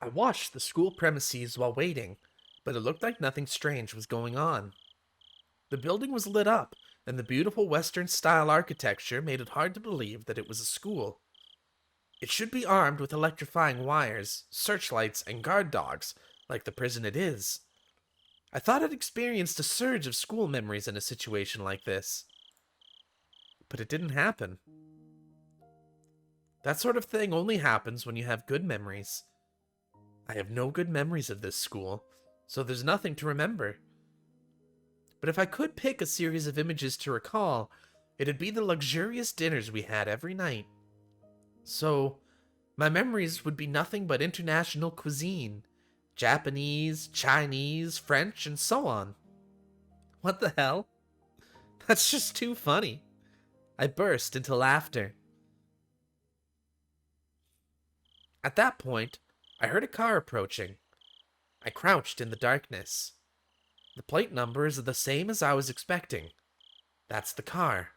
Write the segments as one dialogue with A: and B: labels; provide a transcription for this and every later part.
A: I watched the school premises while waiting, but it looked like nothing strange was going on. The building was lit up, and the beautiful Western style architecture made it hard to believe that it was a school. It should be armed with electrifying wires, searchlights, and guard dogs, like the prison it is. I thought I'd experienced a surge of school memories in a situation like this. But it didn't happen. That sort of thing only happens when you have good memories. I have no good memories of this school, so there's nothing to remember. But if I could pick a series of images to recall, it'd be the luxurious dinners we had every night. So, my memories would be nothing but international cuisine. Japanese, Chinese, French, and so on. What the hell? That's just too funny. I burst into laughter. At that point, I heard a car approaching. I crouched in the darkness. The plate number is the same as I was expecting. That's the car.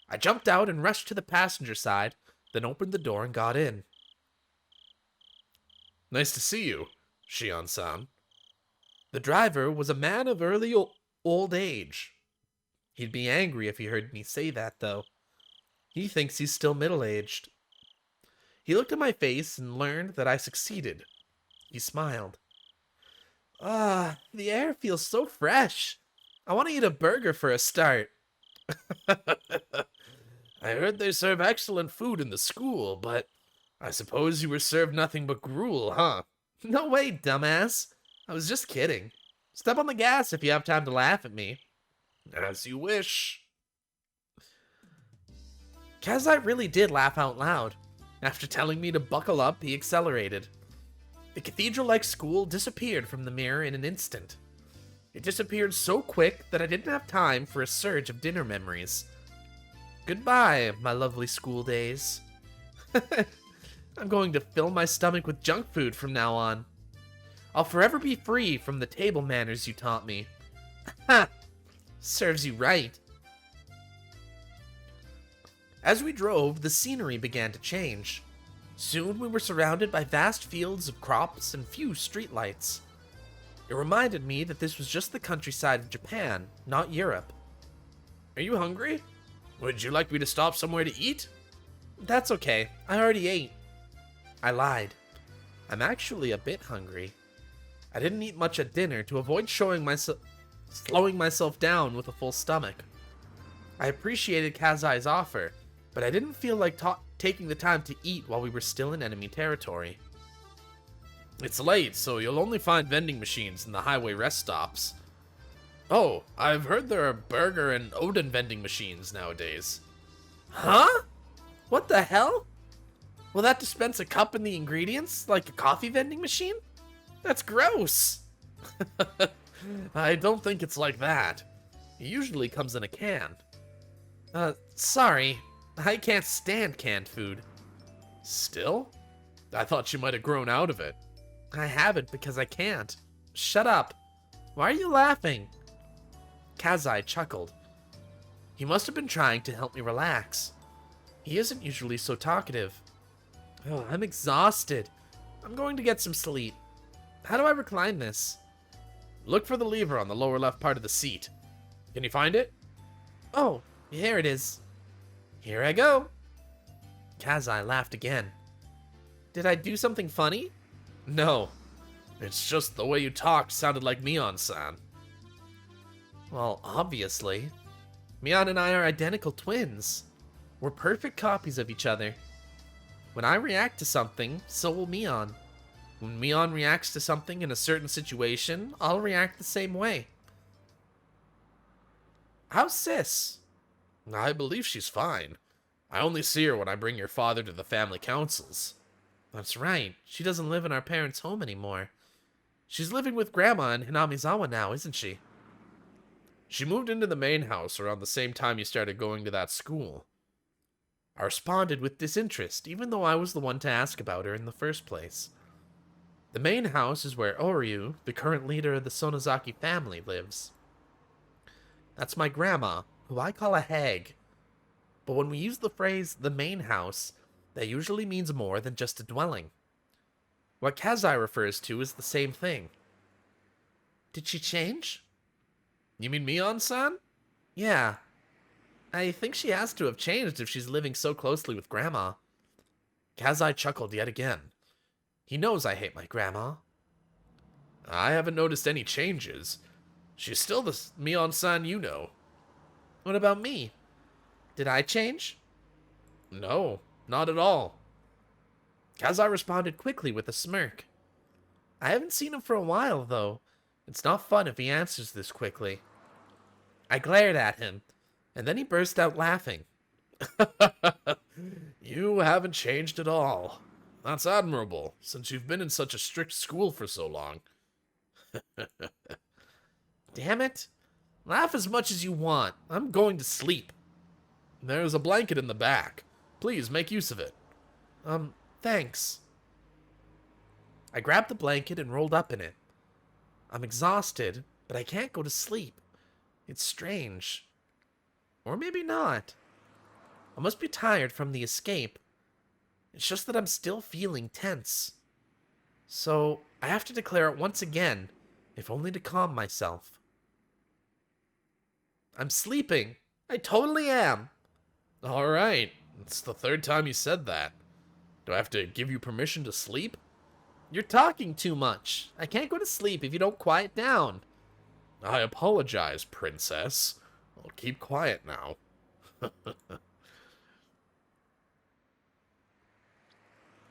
A: I jumped out and rushed to the passenger side, then opened the door and got in. Nice to see you, Shion-san. The driver was a man of early old age. He'd be angry if he heard me say that, though. He thinks he's still middle-aged. He looked at my face and learned that I succeeded. He smiled. The air feels so fresh. I want to eat a burger for a start. I heard they serve excellent food in the school, but I suppose you were served nothing but gruel, huh? No way, dumbass. I was just kidding. Step on the gas if you have time to laugh at me. As you wish. Kasai really did laugh out loud. After telling me to buckle up, he accelerated. The cathedral-like school disappeared from the mirror in an instant. It disappeared so quick that I didn't have time for a surge of dinner memories. Goodbye, my lovely school days. I'm going to fill my stomach with junk food from now on. I'll forever be free from the table manners you taught me. Ha! Serves you right. As we drove, the scenery began to change. Soon we were surrounded by vast fields of crops and few streetlights. It reminded me that this was just the countryside of Japan, not Europe. Are you hungry? Would you like me to stop somewhere to eat? That's okay. I already ate. I lied. I'm actually a bit hungry. I didn't eat much at dinner to avoid slowing myself down with a full stomach. I appreciated Kasai's offer, but I didn't feel like taking the time to eat while we were still in enemy territory. It's late, so you'll only find vending machines in the highway rest stops. Oh, I've heard there are burger and Odin vending machines nowadays. Huh? What the hell? Will that dispense a cup and the ingredients, like a coffee vending machine? That's gross. I don't think it's like that. It usually comes in a can. Sorry. I can't stand canned food. Still? I thought you might have grown out of it. I haven't because I can't. Shut up. Why are you laughing? Kasai chuckled. He must have been trying to help me relax. He isn't usually so talkative. Oh, I'm exhausted. I'm going to get some sleep. How do I recline this? Look for the lever on the lower left part of the seat. Can you find it? Oh, here it is. Here I go. Kasai laughed again. Did I do something funny? No. It's just the way you talked sounded like Mion-san. Well, obviously. Mion and I are identical twins. We're perfect copies of each other. When I react to something, so will Mion. When Mion reacts to something in a certain situation, I'll react the same way. How's Sis? I believe she's fine. I only see her when I bring your father to the family councils. That's right. She doesn't live in our parents' home anymore. She's living with Grandma in Hinamizawa now, isn't she? She moved into the main house around the same time you started going to that school. I responded with disinterest, even though I was the one to ask about her in the first place. The main house is where Oryu, the current leader of the Sonozaki family, lives. That's my grandma, who I call a hag. But when we use the phrase the main house, that usually means more than just a dwelling. What Kasai refers to is the same thing. Did she change? You mean Mion-san? Yeah. I think she has to have changed if she's living so closely with Grandma. Kasai chuckled yet again. He knows I hate my grandma. I haven't noticed any changes. She's still the Mion-san you know. What about me? Did I change? No, not at all. Kasai responded quickly with a smirk. I haven't seen him for a while, though. It's not fun if he answers this quickly. I glared at him, and then he burst out laughing. You haven't changed at all. That's admirable, since you've been in such a strict school for so long. Damn it. Laugh as much as you want. I'm going to sleep. There's a blanket in the back. Please make use of it. Thanks. I grabbed the blanket and rolled up in it. I'm exhausted, but I can't go to sleep. It's strange. Or maybe not. I must be tired from the escape. It's just that I'm still feeling tense. So, I have to declare it once again, if only to calm myself. I'm sleeping. I totally am. All right. It's the third time you said that. Do I have to give you permission to sleep? You're talking too much. I can't go to sleep if you don't quiet down. I apologize, princess. I'll keep quiet now.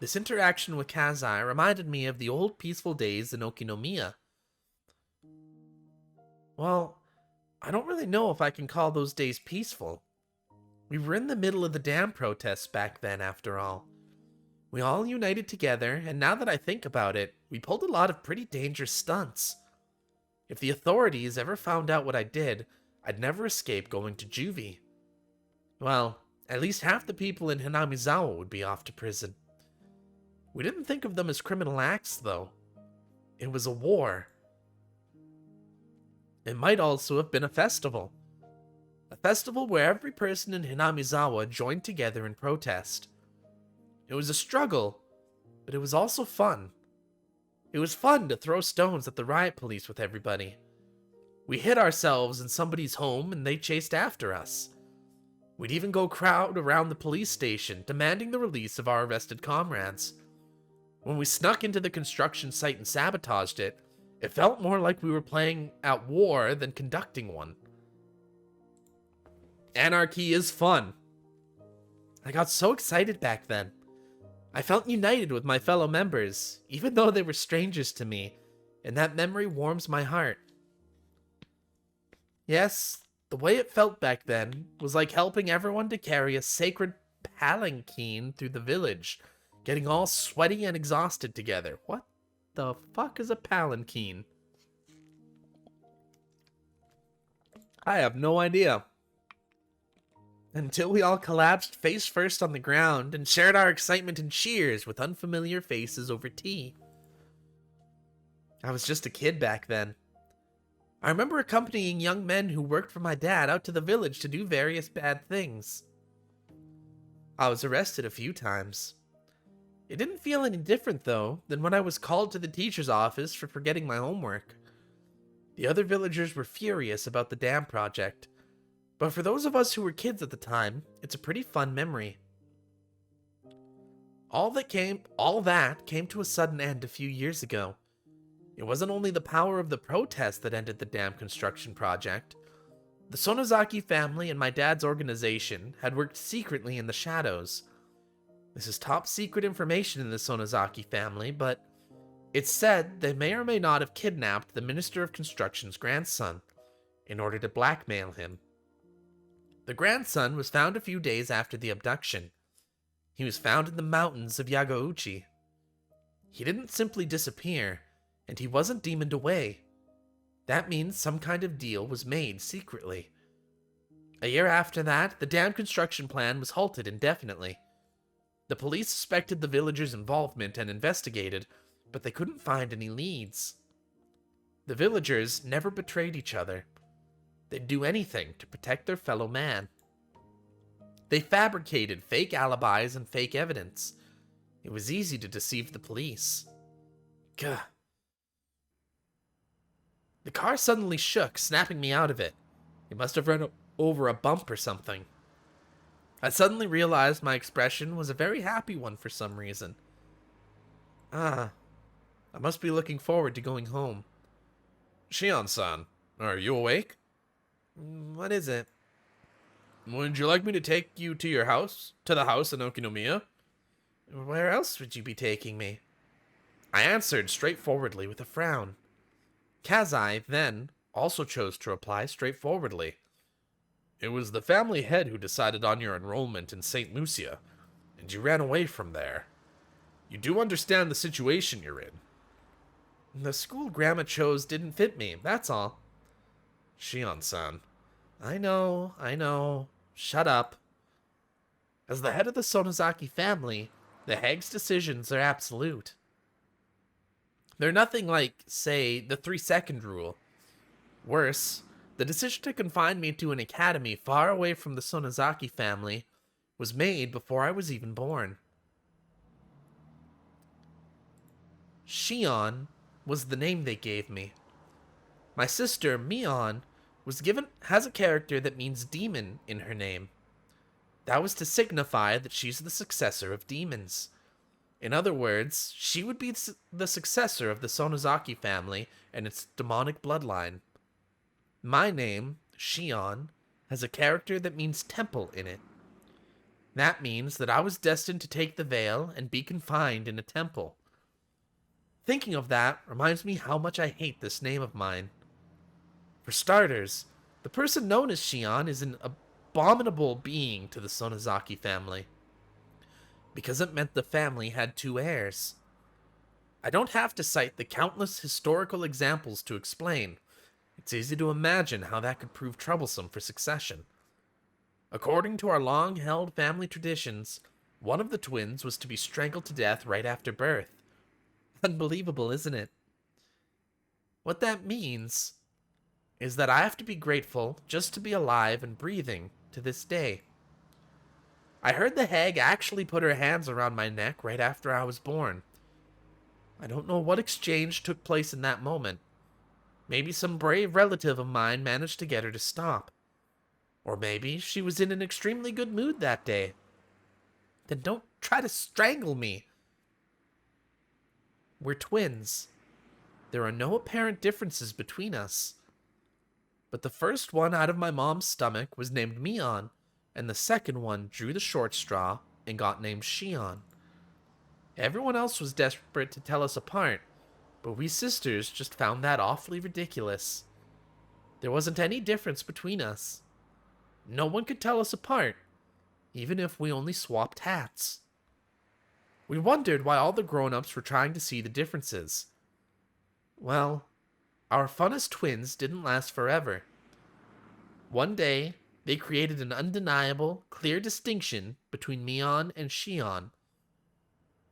A: This interaction with Kasai reminded me of the old peaceful days in Okinomiya. Well, I don't really know if I can call those days peaceful. We were in the middle of the dam protests back then, after all. We all united together, and now that I think about it, we pulled a lot of pretty dangerous stunts. If the authorities ever found out what I did, I'd never escape going to juvie. Well, at least half the people in Hinamizawa would be off to prison. We didn't think of them as criminal acts, though. It was a war. It might also have been a festival. A festival where every person in Hinamizawa joined together in protest. It was a struggle, but it was also fun. It was fun to throw stones at the riot police with everybody. We hid ourselves in somebody's home and they chased after us. We'd even go crowd around the police station, demanding the release of our arrested comrades. When we snuck into the construction site and sabotaged it, it felt more like we were playing at war than conducting one. Anarchy is fun. I got so excited back then. I felt united with my fellow members, even though they were strangers to me, and that memory warms my heart. Yes, the way it felt back then was like helping everyone to carry a sacred palanquin through the village, getting all sweaty and exhausted together. What the fuck is a palanquin? I have no idea. Until we all collapsed face first on the ground and shared our excitement and cheers with unfamiliar faces over tea. I was just a kid back then. I remember accompanying young men who worked for my dad out to the village to do various bad things. I was arrested a few times. It didn't feel any different, though, than when I was called to the teacher's office for forgetting my homework. The other villagers were furious about the dam project, but for those of us who were kids at the time, it's a pretty fun memory. All that came to a sudden end a few years ago. It wasn't only the power of the protest that ended the dam construction project. The Sonozaki family and my dad's organization had worked secretly in the shadows. This is top secret information in the Sonozaki family, but it's said they may or may not have kidnapped the Minister of Construction's grandson in order to blackmail him. The grandson was found a few days after the abduction. He was found in the mountains of Yagauchi. He didn't simply disappear, and he wasn't demoned away. That means some kind of deal was made secretly. A year after that, the dam construction plan was halted indefinitely. The police suspected the villagers' involvement and investigated, but they couldn't find any leads. The villagers never betrayed each other. They'd do anything to protect their fellow man. They fabricated fake alibis and fake evidence. It was easy to deceive the police. Gah. The car suddenly shook, snapping me out of it. It must have run over a bump or something. I suddenly realized my expression was a very happy one for some reason. Ah, I must be looking forward to going home. Shion-san, are you awake? What is it? Would you like me to take you to your house? To the house in Okinomiya? Where else would you be taking me? I answered straightforwardly with a frown. Kasai, then, also chose to reply straightforwardly. It was the family head who decided on your enrollment in St. Lucia, and you ran away from there. You do understand the situation you're in. The school Grandma chose didn't fit me, that's all. Shion-san. I know. Shut up. As the head of the Sonozaki family, the Hag's decisions are absolute. They're nothing like, say, the 3-second rule. Worse, the decision to confine me to an academy far away from the Sonozaki family was made before I was even born. Shion was the name they gave me. My sister, Mion, has a character that means demon in her name. That was to signify that she's the successor of demons. In other words, she would be the successor of the Sonozaki family and its demonic bloodline. My name, Shion, has a character that means temple in it. That means that I was destined to take the veil and be confined in a temple. Thinking of that reminds me how much I hate this name of mine. For starters, the person known as Shion is an abominable being to the Sonozaki family, because it meant the family had 2 heirs. I don't have to cite the countless historical examples to explain. It's easy to imagine how that could prove troublesome for succession. According to our long-held family traditions, one of the twins was to be strangled to death right after birth. Unbelievable, isn't it? What that means is that I have to be grateful just to be alive and breathing to this day. I heard the hag actually put her hands around my neck right after I was born. I don't know what exchange took place in that moment. Maybe some brave relative of mine managed to get her to stop. Or maybe she was in an extremely good mood that day. Then don't try to strangle me. We're twins. There are no apparent differences between us. But the first one out of my mom's stomach was named Mion, and the second one drew the short straw and got named Shion. Everyone else was desperate to tell us apart, but we sisters just found that awfully ridiculous. There wasn't any difference between us. No one could tell us apart, even if we only swapped hats. We wondered why all the grown-ups were trying to see the differences. Well, our fun as twins didn't last forever. One day, they created an undeniable, clear distinction between Mion and Shion.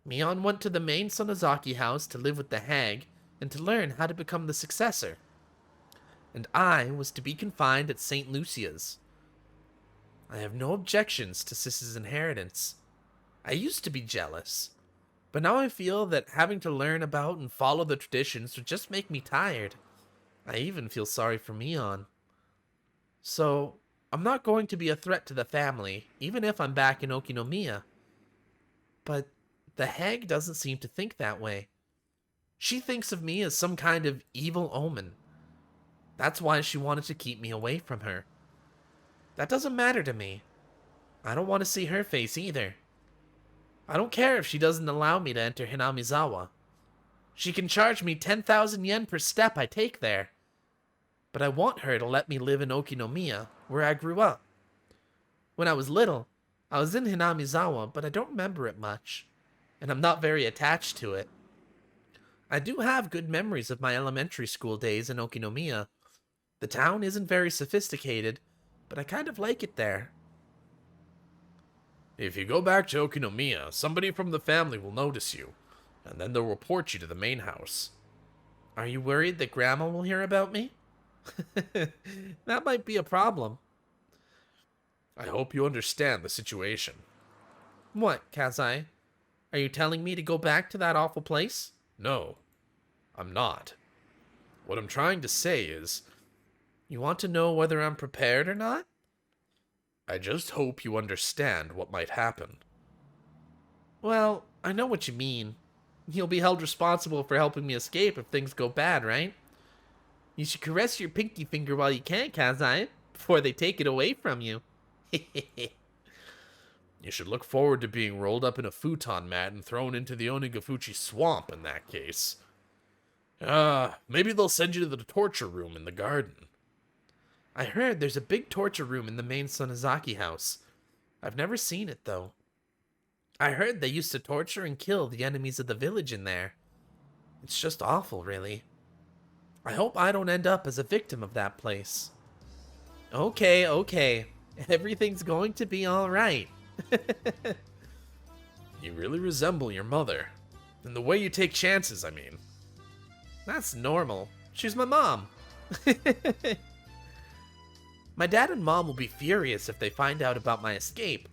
A: Mion went to the main Sonozaki house to live with the hag and to learn how to become the successor. And I was to be confined at St. Lucia's. I have no objections to Sis's inheritance. I used to be jealous, but now I feel that having to learn about and follow the traditions would just make me tired. I even feel sorry for Mion. So, I'm not going to be a threat to the family, even if I'm back in Okinomiya. But the hag doesn't seem to think that way. She thinks of me as some kind of evil omen. That's why she wanted to keep me away from her. That doesn't matter to me. I don't want to see her face either. I don't care if she doesn't allow me to enter Hinamizawa. She can charge me 10,000 yen per step I take there. But I want her to let me live in Okinomiya, where I grew up. When I was little, I was in Hinamizawa, but I don't remember it much, and I'm not very attached to it. I do have good memories of my elementary school days in Okinomiya. The town isn't very sophisticated, but I kind of like it there. If you go back to Okinomiya, somebody from the family will notice you, and then they'll report you to the main house. Are you worried that Grandma will hear about me? That might be a problem.
B: I hope you understand the situation.
A: What, Kasai? Are you telling me to go back to that awful place?
B: No, I'm not. What I'm trying to say is,
A: You want to know whether I'm prepared or not?
B: I just hope you understand what might happen.
A: Well, I know what you mean. You'll be held responsible for helping me escape if things go bad, right? You should caress your pinky finger while you can, Kasai, before they take it away from you.
B: You should look forward to being rolled up in a futon mat and thrown into the Onigafuchi swamp in that case. Maybe they'll send you to the torture room in the garden.
A: I heard there's a big torture room in the main Sonozaki house. I've never seen it, though. I heard they used to torture and kill the enemies of the village in there. It's just awful, really. I hope I don't end up as a victim of that place. Okay. Everything's going to be alright.
B: You really resemble your mother. In the way you take chances, I mean.
A: That's normal. She's my mom. My dad and mom will be furious if they find out about my escape.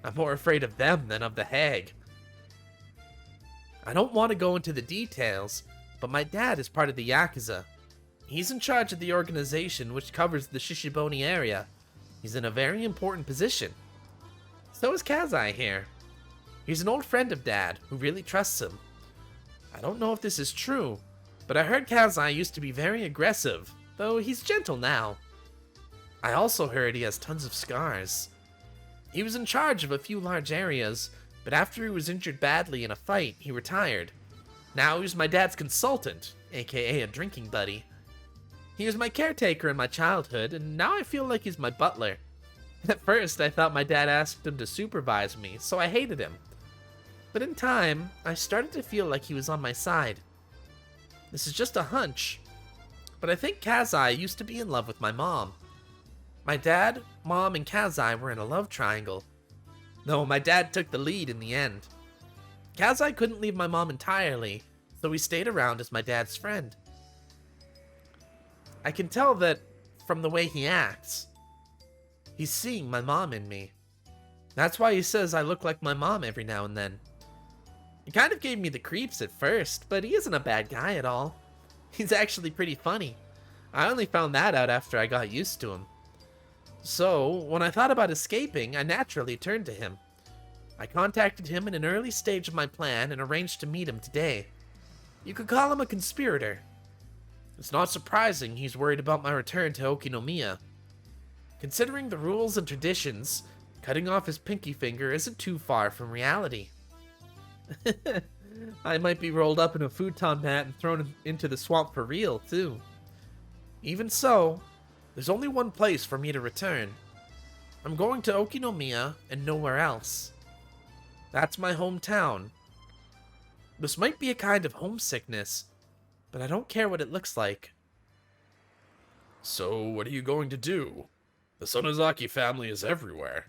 A: I'm more afraid of them than of the hag. I don't want to go into the details, but my dad is part of the Yakuza. He's in charge of the organization which covers the Shishiboni area. He's in a very important position. So is Kasai here. He's an old friend of Dad who really trusts him. I don't know if this is true, but I heard Kasai used to be very aggressive, though he's gentle now. I also heard he has tons of scars. He was in charge of a few large areas, but after he was injured badly in a fight, he retired. Now he's my dad's consultant, aka a drinking buddy. He was my caretaker in my childhood, and now I feel like he's my butler. At first, I thought my dad asked him to supervise me, so I hated him. But in time, I started to feel like he was on my side. This is just a hunch, but I think Kasai used to be in love with my mom. My dad, mom, and Kasai were in a love triangle. Though my dad took the lead in the end. Kasai couldn't leave my mom entirely, so he stayed around as my dad's friend. I can tell that from the way he acts. He's seeing my mom in me. That's why he says I look like my mom every now and then. He kind of gave me the creeps at first, but he isn't a bad guy at all. He's actually pretty funny. I only found that out after I got used to him. So, when I thought about escaping, I naturally turned to him. I contacted him in an early stage of my plan and arranged to meet him today. You could call him a conspirator. It's not surprising he's worried about my return to Okinomiya. Considering the rules and traditions, cutting off his pinky finger isn't too far from reality. I might be rolled up in a futon mat and thrown into the swamp for real, too. Even so, there's only one place for me to return. I'm going to Okinomiya and nowhere else. That's my hometown. This might be a kind of homesickness, but I don't care what it looks like.
B: So, what are you going to do? The Sonozaki family is everywhere.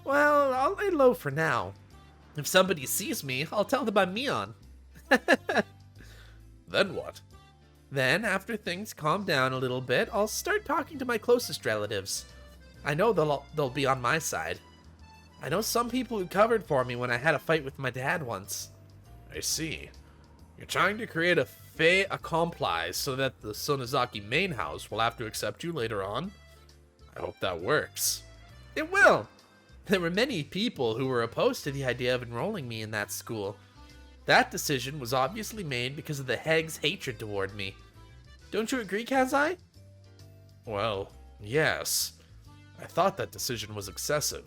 A: Well, I'll lay low for now. If somebody sees me, I'll tell them I'm Mion.
B: Then what?
A: Then, after things calm down a little bit, I'll start talking to my closest relatives. I know they'll be on my side. I know some people who covered for me when I had a fight with my dad once.
B: I see. You're trying to create a fait accompli so that the Sonozaki main house will have to accept you later on? I hope that works.
A: It will! There were many people who were opposed to the idea of enrolling me in that school. That decision was obviously made because of the hag's hatred toward me. Don't you agree, Kasai?
B: Well, yes. I thought that decision was excessive.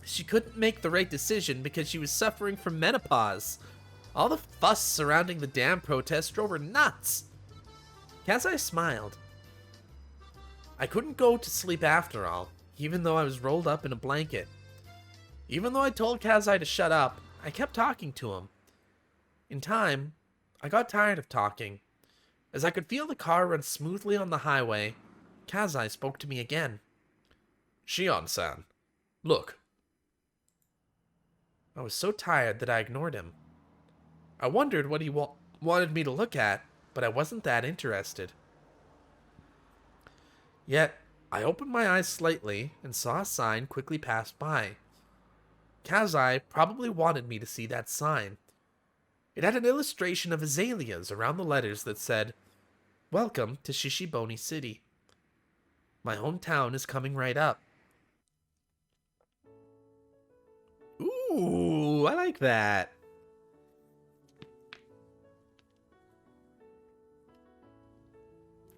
A: She couldn't make the right decision because she was suffering from menopause. All the fuss surrounding the dam protest drove her nuts. Kasai smiled. I couldn't go to sleep after all, even though I was rolled up in a blanket. Even though I told Kasai to shut up, I kept talking to him. In time, I got tired of talking. As I could feel the car run smoothly on the highway, Kasai spoke to me again.
B: Shion-san, look.
A: I was so tired that I ignored him. I wondered what he wanted me to look at, but I wasn't that interested. Yet, I opened my eyes slightly and saw a sign quickly pass by. Kasai probably wanted me to see that sign. It had an illustration of azaleas around the letters that said, "Welcome to Shishiboni City. My hometown is coming right up." Ooh, I like that.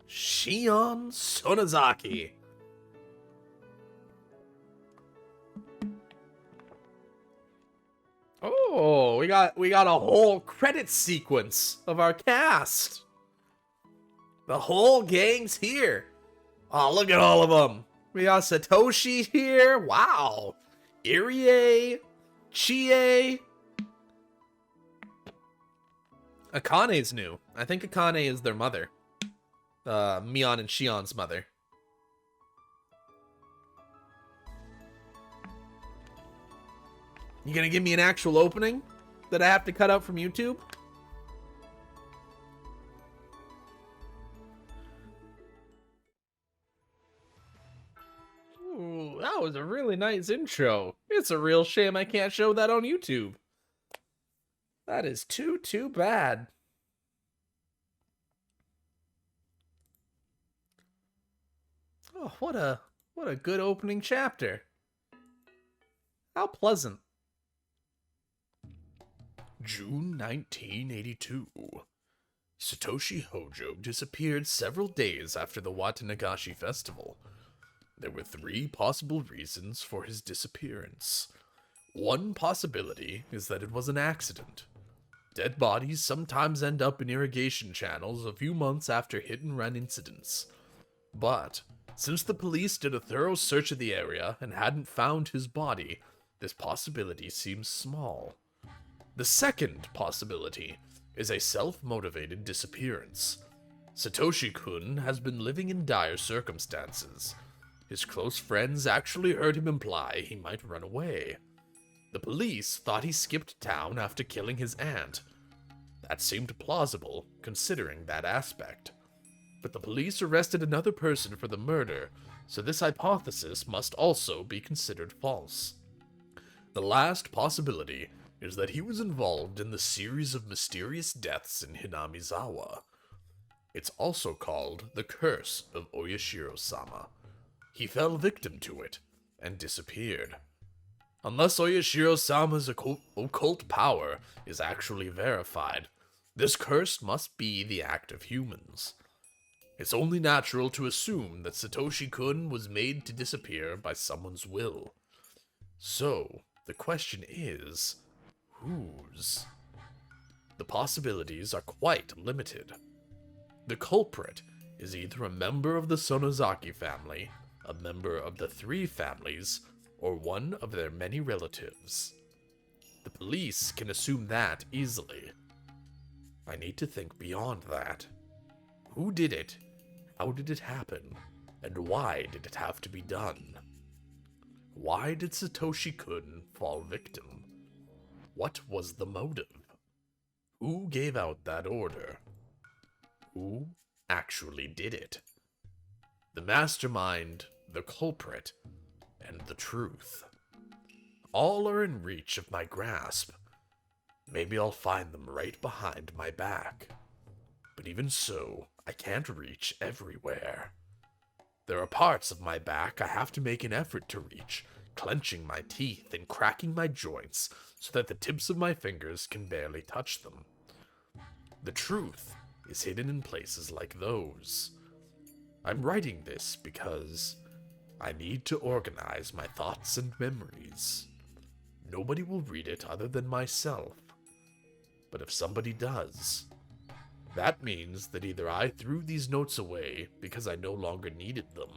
A: Shion Sonozaki. Oh, we got a whole credit sequence of our cast. The whole gang's here. Oh, look at all of them. We got Satoshi here. Wow. Irie, Chie. Akane's new. I think Akane is their mother. Mion and Shion's mother. You gonna give me an actual opening that I have to cut out from YouTube? Ooh, that was a really nice intro. It's a real shame I can't show that on YouTube. That is too bad. Oh, what a good opening chapter. How pleasant.
B: June 1982. Satoshi Hojo disappeared several days after the Watanagashi festival. There were 3 possible reasons for his disappearance. One possibility is that it was an accident. Dead bodies sometimes end up in irrigation channels a few months after hit-and-run incidents. But, since the police did a thorough search of the area and hadn't found his body, this possibility seems small. The second possibility is a self-motivated disappearance. Satoshi-kun has been living in dire circumstances. His close friends actually heard him imply he might run away. The police thought he skipped town after killing his aunt. That seemed plausible, considering that aspect. But the police arrested another person for the murder, so this hypothesis must also be considered false. The last possibility is that he was involved in the series of mysterious deaths in Hinamizawa. It's also called the Curse of Oyashiro-sama. He fell victim to it and disappeared. Unless Oyashiro-sama's occult power is actually verified, this curse must be the act of humans. It's only natural to assume that Satoshi-kun was made to disappear by someone's will. So, the question is, whose? The possibilities are quite limited. The culprit is either a member of the Sonozaki family, a member of the 3 families, or one of their many relatives. The police can assume that easily. I need to think beyond that. Who did it? How did it happen? And why did it have to be done? Why did Satoshi-kun fall victim? What was the motive? Who gave out that order? Who actually did it? The mastermind, the culprit, and the truth. All are in reach of my grasp. Maybe I'll find them right behind my back. But even so, I can't reach everywhere. There are parts of my back I have to make an effort to reach, clenching my teeth and cracking my joints so that the tips of my fingers can barely touch them. The truth is hidden in places like those. I'm writing this because I need to organize my thoughts and memories. Nobody will read it other than myself. But if somebody does, that means that either I threw these notes away because I no longer needed them,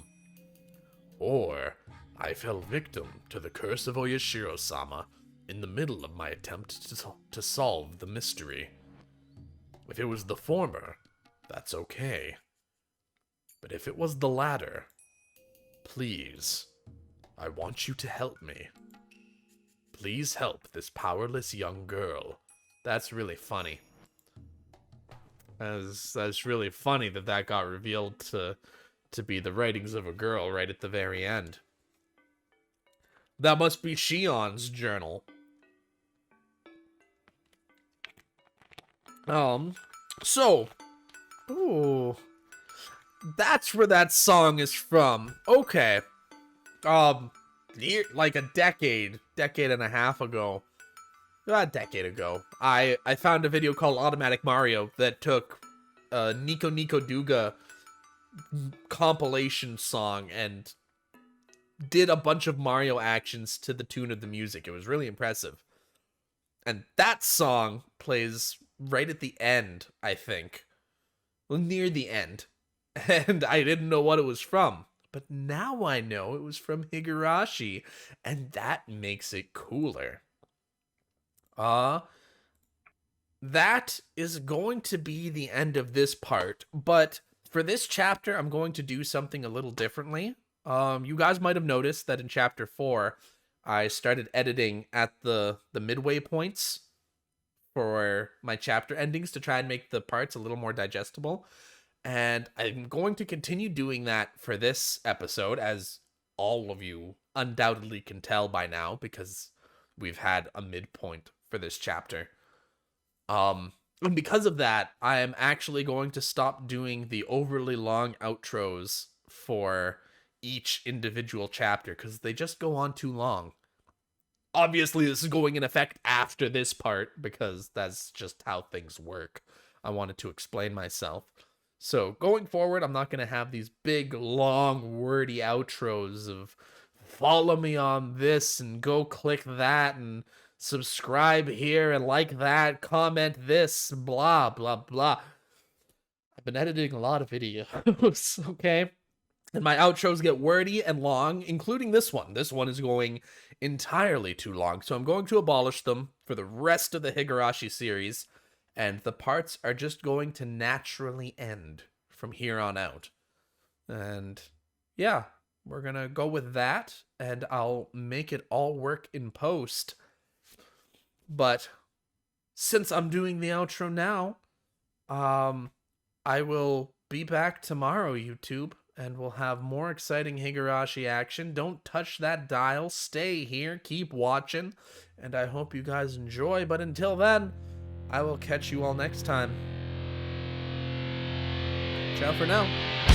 B: or I fell victim to the curse of Oyashiro-sama in the middle of my attempt to solve the mystery. If it was the former, that's okay. But if it was the latter, please, I want you to help me. Please help this powerless young girl. That's really funny. That's really funny that got revealed to be the writings of a girl right at the very end. That must be Shion's journal.
A: So, ooh, that's where that song is from. Okay. Like a decade and a half ago, a decade ago, I found a video called Automatic Mario that took Nico Nico Douga compilation song and did a bunch of Mario actions to the tune of the music. It was really impressive. And that song plays right at the end, I think. Well, near the end. And I didn't know what it was from. But now I know it was from Higurashi. And that makes it cooler. That is going to be the end of this part. But for this chapter, I'm going to do something a little differently. You guys might have noticed that in chapter 4, I started editing at the midway points for my chapter endings to try and make the parts a little more digestible. And I'm going to continue doing that for this episode, as all of you undoubtedly can tell by now, because we've had a midpoint for this chapter. And because of that, I am actually going to stop doing the overly long outros for each individual chapter, because they just go on too long. Obviously, this is going in effect after this part, because that's just how things work. I wanted to explain myself. So, going forward, I'm not going to have these big, long, wordy outros of follow me on this and go click that and subscribe here and like that, comment this, blah, blah, blah. I've been editing a lot of videos, okay? And my outros get wordy and long, including this one. This one is going entirely too long, so I'm going to abolish them for the rest of the Higurashi series, and the parts are just going to naturally end from here on out. And yeah, we're going to go with that, and I'll make it all work in post. But since I'm doing the outro now, I will be back tomorrow, YouTube, and we'll have more exciting Higurashi action. Don't touch that dial. Stay here. Keep watching. And I hope you guys enjoy. But until then, I will catch you all next time. Ciao for now.